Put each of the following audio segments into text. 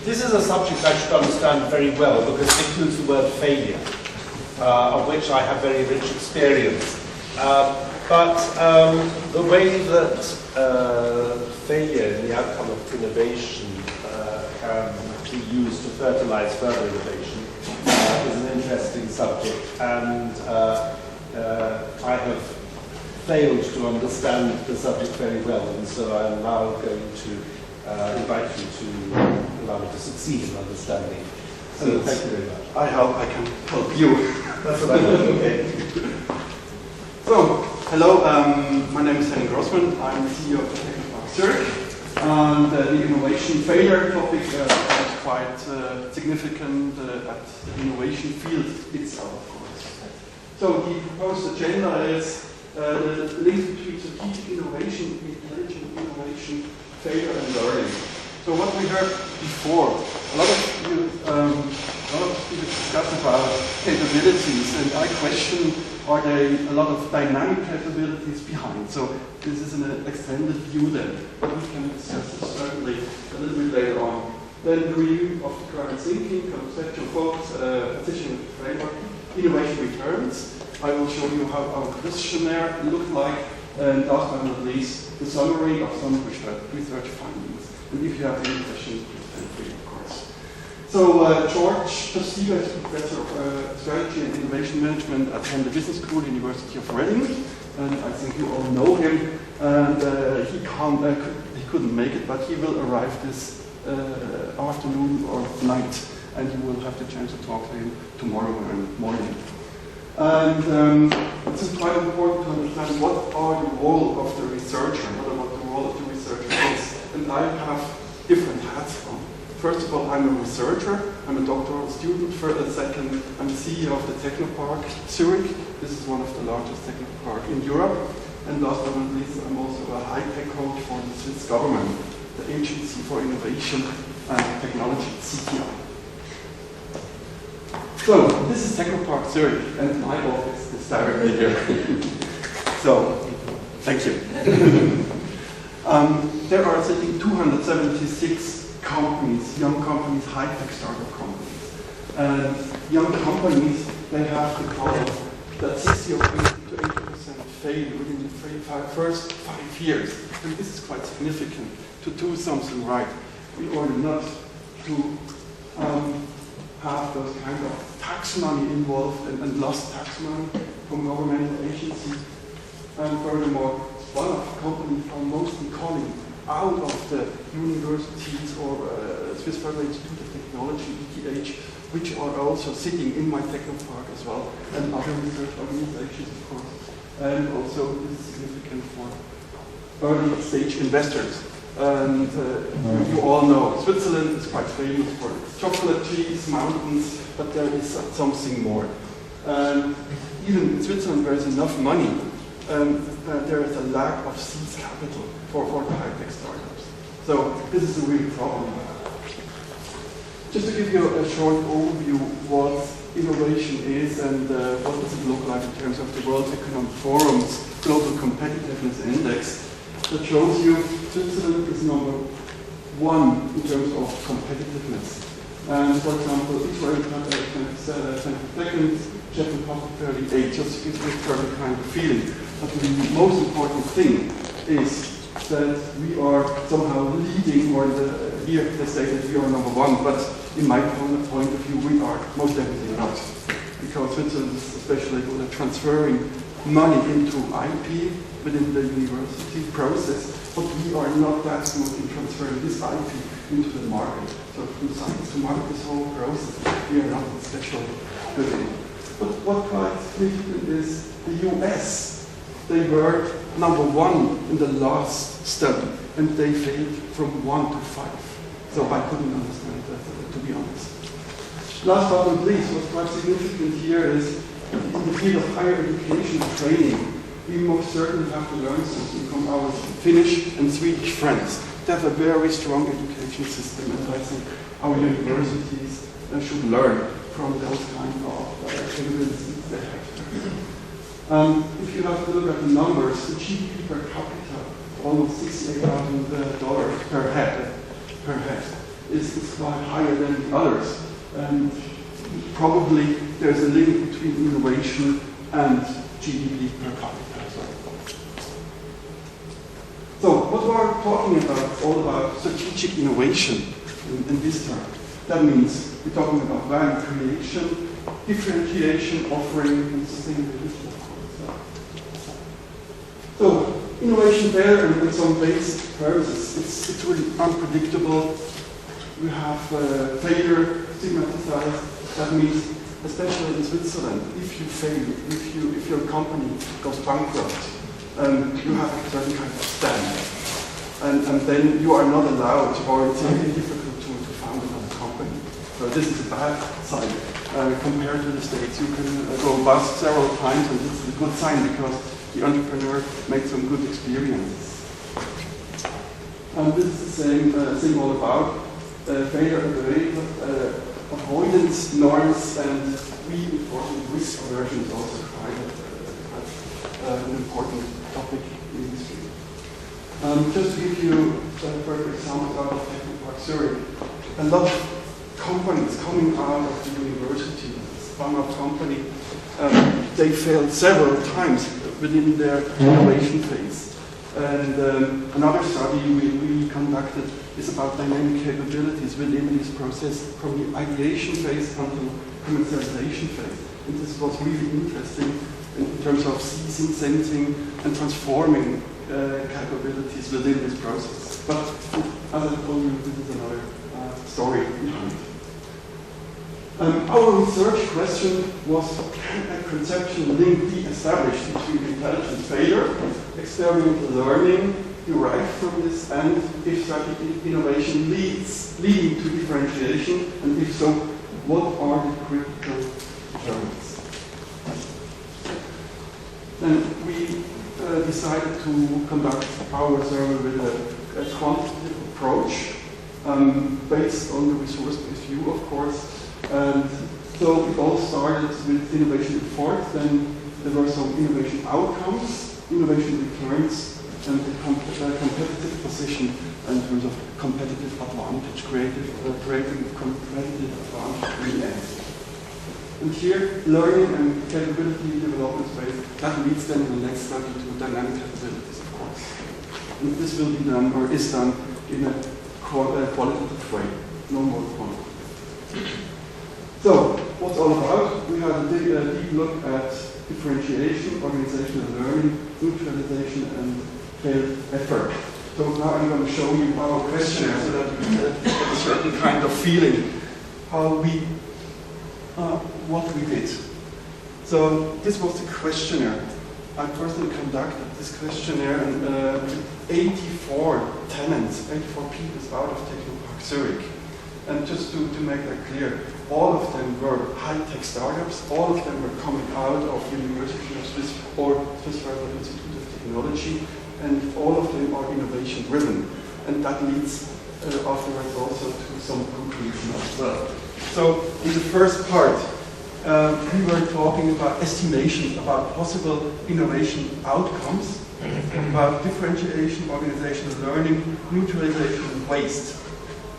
This is a subject I should understand very well because it includes the word failure, of which I have very rich experience. But the way that failure in the outcome of innovation can be used to fertilize further innovation is an interesting subject, and I have failed to understand the subject very well, and so I'm now going to invite you to allow me to succeed in understanding. So thank you very much. I hope I can help you. That's what I thought. Okay. So, hello, my name is Henning Grossman. I'm the CEO of the Technopark Zurich. And the innovation failure topic is quite significant at the innovation field itself, of course. So the proposed agenda is the link between strategic innovation, intelligent innovation, failure and learning. So what we heard before, a lot of people discuss about capabilities, and I question, are there a lot of dynamic capabilities behind? So this is an extended view then, but we can discuss this certainly a little bit later on. Then the review of the current thinking, conceptual focus, positioning framework, innovation returns. I will show you how our questionnaire looked like, and last but not least, the summary of some research findings. And if you have any questions, please feel free, of course. So George Tostiga is Professor of Strategy and Innovation Management at the Business School, University of Reading, and I think you all know him. And he couldn't make it, but he will arrive this afternoon or night, and you will have the chance to talk to him tomorrow morning. And it's quite important to understand what are the role of the researcher, what the role of the researcher is. And I have different hats on. First of all, I'm a researcher. I'm a doctoral student. Second, I'm the CEO of the Technopark Zurich. This is one of the largest technopark in Europe. And last but not least, I'm also a high-tech coach for the Swiss government, the Agency for Innovation and Technology, CTI. So, this is Technopark Zurich, and my office is directly here. So, thank you. There are sitting 276 companies, young companies, high-tech startup companies. And young companies, they have the problem that 60 or 80 to 80% fail within the first 5 years. And this is quite significant to do something right. We order not to have those kind of tax money involved and lost tax money from governmental agencies. And furthermore, one of the companies are mostly calling out of the universities or Swiss Federal Institute of Technology, ETH, which are also sitting in my Technopark as well, and other research organizations, of course. And also, this is significant for early stage investors. And you all know Switzerland is quite famous for its chocolate trees, mountains, but there is something more. Even in Switzerland, there is enough money. There is a lack of seed capital for the high-tech startups. So this is a real problem. Just to give you a short overview what innovation is and what does it look like in terms of the World Economic Forum's Global Competitiveness Index, that shows you Switzerland is number 1 in terms of competitiveness. And for example, Israel is 22nd, Czech Republic 38, just to give you a certain kind of feeling. But the most important thing is that we are somehow leading, or here they say that we are number 1, but in my point of view, we are most definitely not. Because Switzerland is especially good at transferring money into IP within the university process, but we are not that good in transferring this IP into the market. So from science to market, this whole process, we are not especially good in. But what quite significant is the US. They were number 1 in the last study, and they failed from 1 to 5. So I couldn't understand that, to be honest. Last but not least, what's quite significant here is in the field of higher education and training, we most certainly have to learn something from our Finnish and Swedish friends. They have a very strong education system, and I think our universities should learn from those kind of capabilities they have. If you have to look at the numbers, the GDP per capita almost $68,000 per head, is quite higher than the others. And probably there's a link between innovation and GDP per capita as well. So what we're talking about, all about strategic innovation in this term. That means we're talking about value creation, differentiation, offering, and sustainability, of course. So innovation there and some basic terms, it's really unpredictable. We have failure stigmatized. That means, especially in Switzerland, if you fail, if your company goes bankrupt, you have a certain kind of stand. And then you are not allowed, or it's really difficult to found another company. So this is a bad side. Compared to the States, you can go bust several times, and this is a good sign because the entrepreneur made some good experiences. And this is the same thing all about failure avoidance norms, and reinforcing risk aversion is also quite an important topic in this field. Just to give you further examples out of Technopark Zurich, a lot of companies coming out of the university, pharma company, they failed several times within their innovation phase. And another study we conducted is about dynamic capabilities within this process from the ideation phase until commercialization phase. And this was really interesting in terms of seizing, sensing, and transforming capabilities within this process. But as I told you, this is another story behind it. Our research question was, can a conceptual link be established between intelligence failure, experimental learning derived from this, and if strategic innovation leading to differentiation, and if so, what are the critical determinants? Then we decided to conduct our survey with a quantitative approach based on the resource-based view, of course. And so it all started with innovation effort, then there were some innovation outcomes, innovation returns, and the competitive position in terms of competitive advantage, creating a competitive advantage in the end. And here, learning and capability development phase, that leads then in the next study to dynamic capabilities, of course. And this will be done, or is done, in a qualitative way, no more quantitative. So, what's all about? We had a deep look at differentiation, organizational learning, neutralization, and failed effort. So now I'm going to show you our questionnaire so that you get a certain kind of feeling how we, what we did. So this was the questionnaire. I personally conducted this questionnaire, and 84 tenants, 84 people out of Technopark Zurich. And just to make that clear, all of them were high-tech startups, all of them were coming out of University of Swiss or Swiss Federal Institute of Technology, and all of them are innovation-driven. And that leads afterwards also to some conclusion as well. So in the first part, we were talking about estimations about possible innovation outcomes, about differentiation, organizational learning, neutralization, and waste.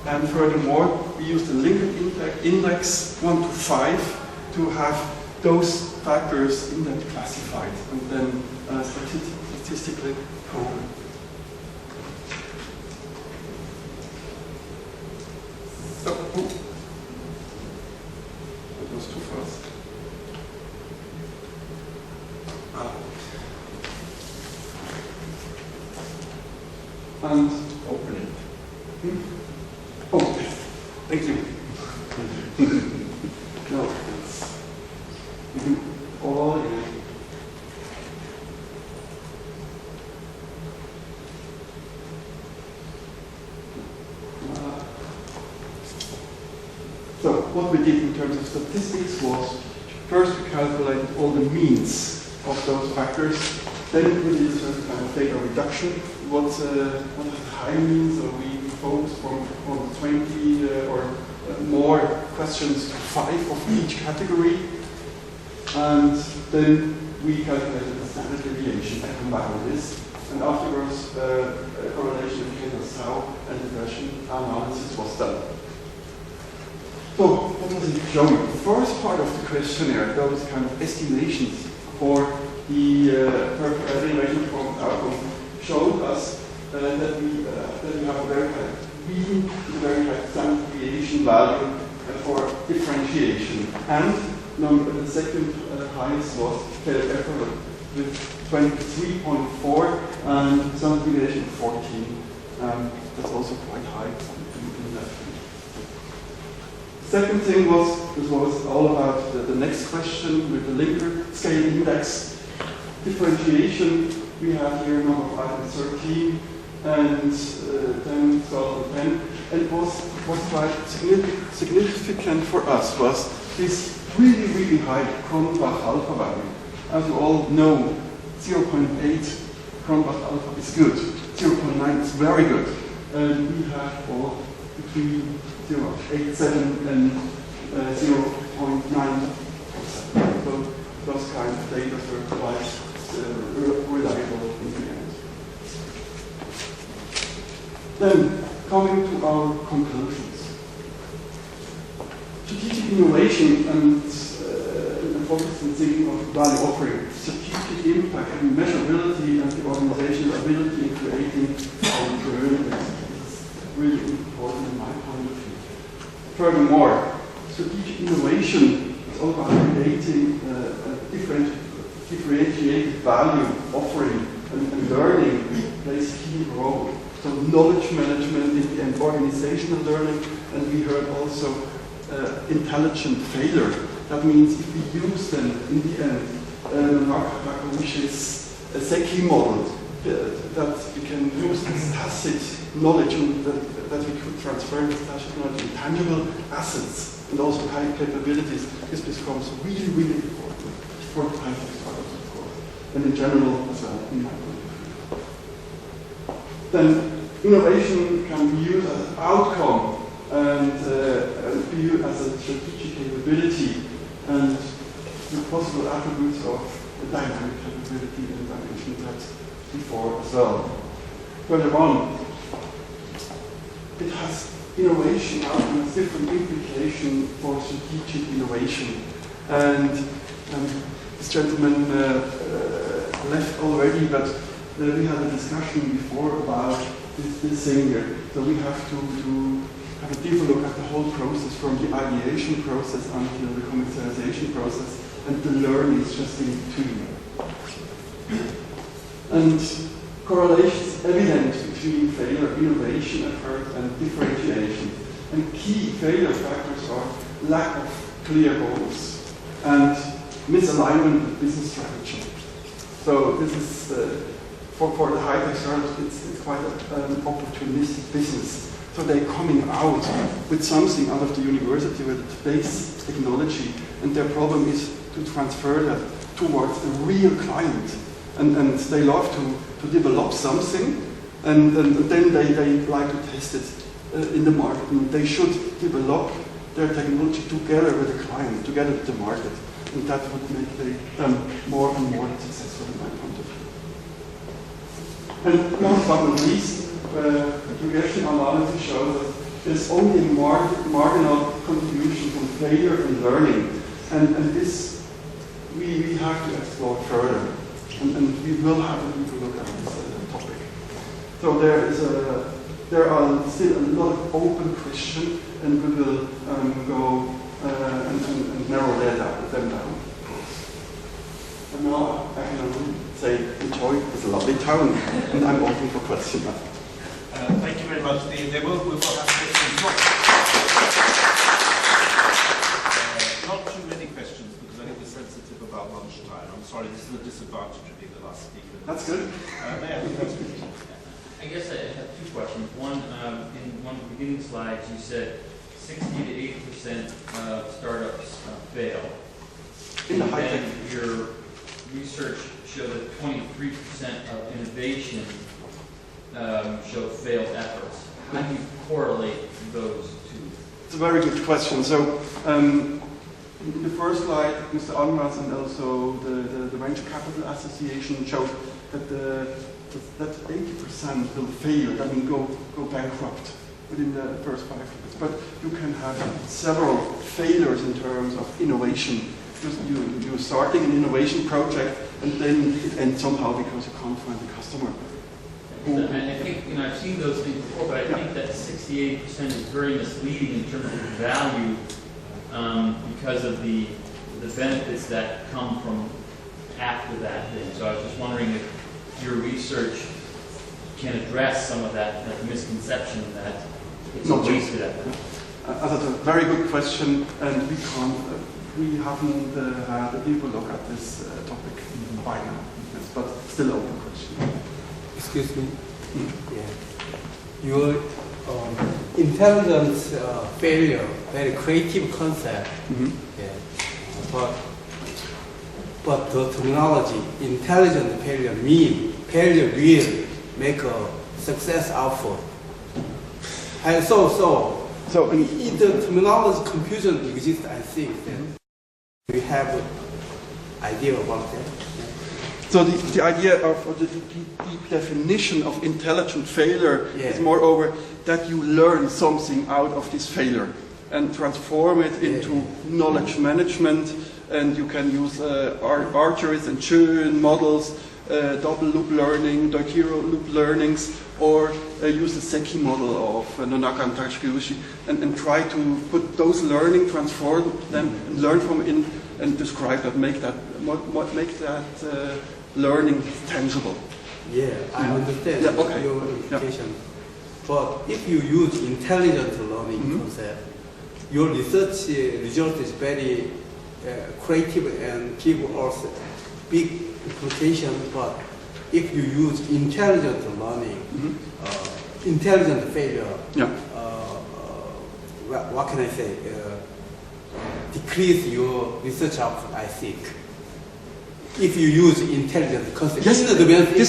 And furthermore, we used the Likert index 1 to 5 to have those factors in that classified and then statistically proven. That was too fast. And open it. Oh, thank you. No, it's all in it. So what we did in terms of statistics was, first we calculated all the means of those factors, then we did a certain kind of data reduction. What are the high means? So we focused from 20 or more questions to 5 of each category, and then we calculated the standard deviation and combined this. And afterwards, a correlation between the sow and regression analysis was done. So, what does it show you? The first part of the questionnaire, those kind of estimations for the derivation performance outcome, showed us that we have a very high mean, a very high standard deviation value for differentiation. And the second highest was failed effort with 23.4 and standard deviation 14. That's also quite high in that. Second thing was, this was all about the next question with the linker scale index differentiation. We have here number 5 and 13, and 10, 12, and 10. And what was quite significant for us was this really, really high Cronbach alpha value. As you all know, 0.8 Cronbach alpha is good. 0.9 is very good. And we have all between 0.87 and 0.9%. So those kind of data were quite reliable in the end. Then, coming to our conclusions. Strategic innovation and focus on thinking of value offering, strategic impact and measurability and the organizational ability in creating alternatives is really important in my point of view. Furthermore, strategic innovation is all about creating a differentiated value offering and learning plays a key role. So knowledge management in the end, organizational learning, and we heard also intelligent failure. That means if we use them in the end, Markovish's Seki model, that we can use this tacit knowledge and that we could transfer this tacit knowledge in tangible assets and also high capabilities. This becomes really, really important for high-tech startups, of course, and in general as well, in my point of view. Then innovation can be used as an outcome and be used as a strategic capability and the possible attributes of the dynamic capability, and I mentioned that before as well. Further on, it has innovation outcomes, different implication for strategic innovation. And this gentleman left already, but we had a discussion before about this thing here. So we have to have a deeper look at the whole process from the ideation process until the commercialization process, and the learning is just in between. And correlation is evident between failure, innovation effort, and differentiation. And key failure factors are lack of clear goals and misalignment with business strategy. So this is for the high-tech startups, it's quite an opportunistic business. So they're coming out with something out of the university with base technology, and their problem is to transfer that towards a real client. And they love to develop something, and then they like to test it in the market. And they should develop their technology together with the client, together with the market. And that would make them more and more successful in my point of view. And last but not least, regression analysis shows that there's only a marginal contribution from failure and learning. And this we have to explore further. And we will have a deeper look at this topic. So there are still a lot of open questions, and we will go and narrow them down. And now I can say enjoy this lovely town, and I'm open for questions. Thank you very much. We will have questions. Not too many questions, because I think we're sensitive about lunchtime. I'm sorry, this is a disadvantage of being the last speaker. That's good. May I have a question? I guess I have two questions. One, in one of the beginning slides, you said 60 to 80% of startups fail. In the high tech. And your research showed that 23% of innovation show failed efforts. How do you correlate those two? It's a very good question. So, in the first slide, Mr. Almaraz and also the Venture Capital Association showed that that 80% will fail, I mean go bankrupt within the first 5 years. But you can have several failures in terms of innovation. You're starting an innovation project and then it ends somehow because you can't find a customer. I think, I've seen those things before, but I think that 68% is very misleading in terms of value because of the benefits that come from after that thing. So I was just wondering if your research can address some of that misconception that it's a wasted effort. That's a very good question, and we haven't had a deeper look at this topic by now, yes, but still open question. Excuse me? Yeah. Your intelligence failure, very creative concept. Yeah. But the terminology, intelligent failure, mean failure will make a success output. And so in the terminology confusion exists, I think. We have an idea about that. So the idea of the definition of intelligent failure is moreover that you learn something out of this failure and transform it into knowledge management, and you can use Archer's and Churn models, double loop learning, Doikiro loop learnings, or use the Seki model of Nonaka and Takashiguchi and try to put those learning, transform them, and learn from it and describe that, make that learning tangible. Yeah, I understand your implication. But if you use intelligent learning concept, your research result is very creative and give us big implication. But if you use intelligent learning, intelligent failure, what can I say? Decrease your research output, I think. If you use intelligent concept, this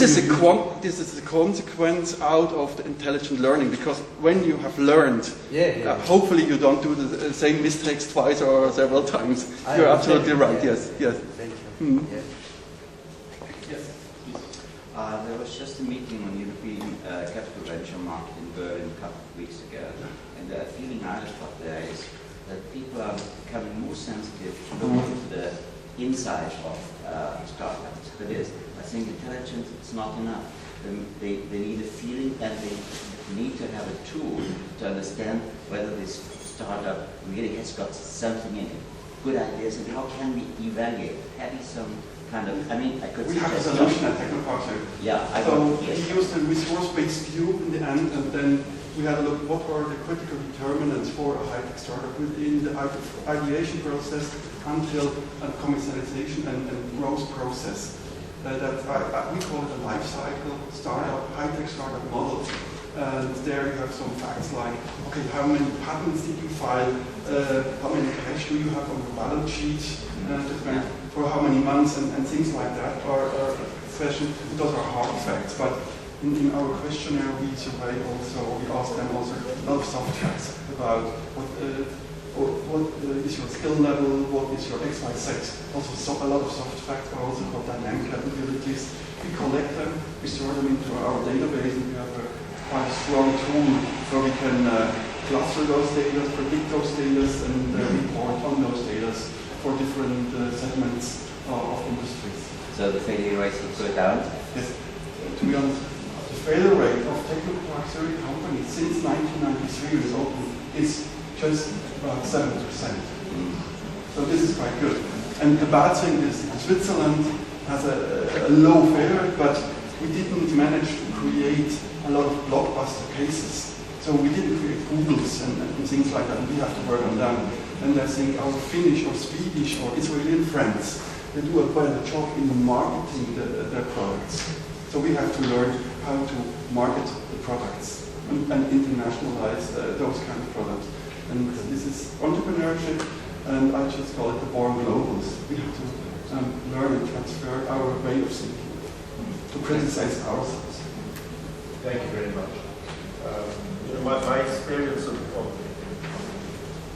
is a consequence out of the intelligent learning, because when you have learned, hopefully you don't do the same mistakes twice or several times. You're absolutely right. Yes. Thank you. There was just a meeting on European capital venture market in Berlin a couple of weeks ago, and the feeling I got there is that people are becoming more sensitive to look into the inside of startups. That is, I think intelligence is not enough. They need a feeling, and they need to have a tool to understand whether this startup really has got something in it, good ideas, and how can we evaluate, having some kind of, I could we have a solution at Technopark. We used a resource-based view in the end, and then we had a look what were the critical determinants for a high-tech startup within the ideation process until a commercialization and growth process. We call it a life cycle startup, high-tech startup model. And there you have some facts like, okay, how many patents did you file? How many cash do you have on your balance sheet? For how many months and things like that are especially, those are hard facts. But in our questionnaire we surveyed also, we asked them also a lot of soft facts about what is your skill level, what is your XYZ. Also a lot of soft facts are also called dynamic capabilities. We collect them, we store them into our database, and we have a quite a strong tool where we can cluster those data, predict those data, and report on those data for different segments of industries. So the failure rate will go down? Yes. To be honest, the failure rate of Technopark 30 companies since 1993 was open is just about 7%. So this is quite good. And the bad thing is Switzerland has a low failure rate, but we didn't manage to create a lot of blockbuster cases. So we didn't create Googles and things like that, and we have to work on them. And I think our Finnish or Swedish or Israeli friends, they do a better job in marketing their products. So we have to learn how to market the products and internationalize those kind of products. And this is entrepreneurship, and I just call it the born globals. We have to learn and transfer our way of thinking to criticize ourselves. Thank you very much. My experience of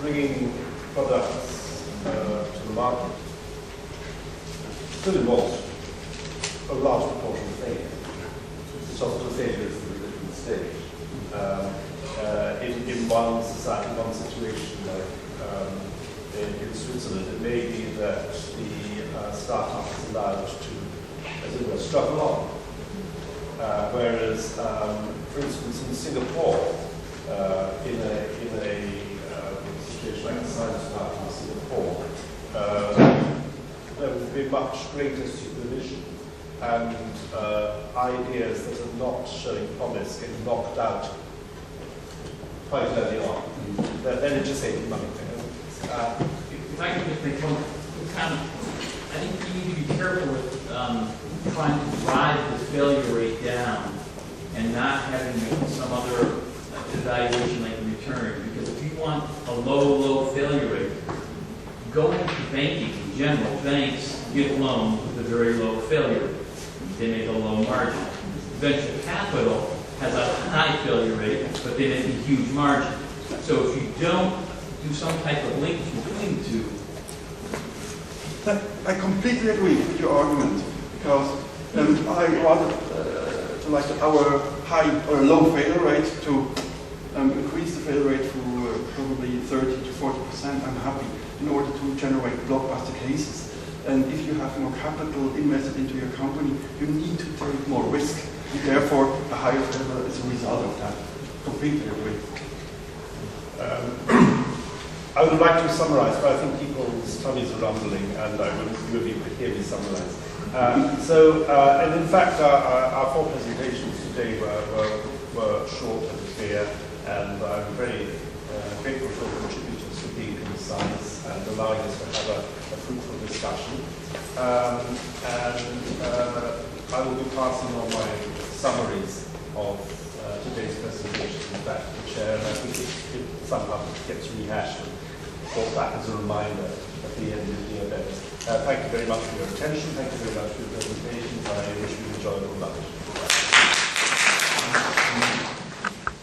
bringing products to the market still involves a large proportion of failure. hospital failure is at a different stage. In one society, one situation, like in Switzerland, it may be that the startup is allowed to, as it were, struggle on. Whereas, for instance, in Singapore, in a situation like the science startup in Singapore, there would be much greater supervision, and ideas that are not showing promise get knocked out quite early on. Then it just ain't money. If I can just make one comment, I think you need to be careful with trying to drive the failure rate down and not having some other evaluation like a return. Because if you want a low failure rate, go into banking. In general, banks give loans with a very low failure rate. They make a low margin. Venture capital has a high failure rate, but they make a huge margin. So if you don't do some type of link between the two. I completely agree with your argument, because I rather like our high or low failure rate to increase the failure rate to probably 30 to 40%. I'm happy in order to generate blockbuster cases. And if you have more capital invested into your company, you need to take more risk. Therefore, a higher failure is a result of that. Completely agree. I would like to summarize, but I think people's tummies are rumbling, and I would really hear me summarize. And in fact, our four presentations today were short and clear, and I'm very grateful to all contributors for being concise and allowing us to have a fruitful discussion. I will be passing on my summaries of today's presentation back to the chair, and I think it somehow gets rehashed and brought back as a reminder at the end of the event. Thank you very much for your attention. Thank you very much for your presentations. I wish you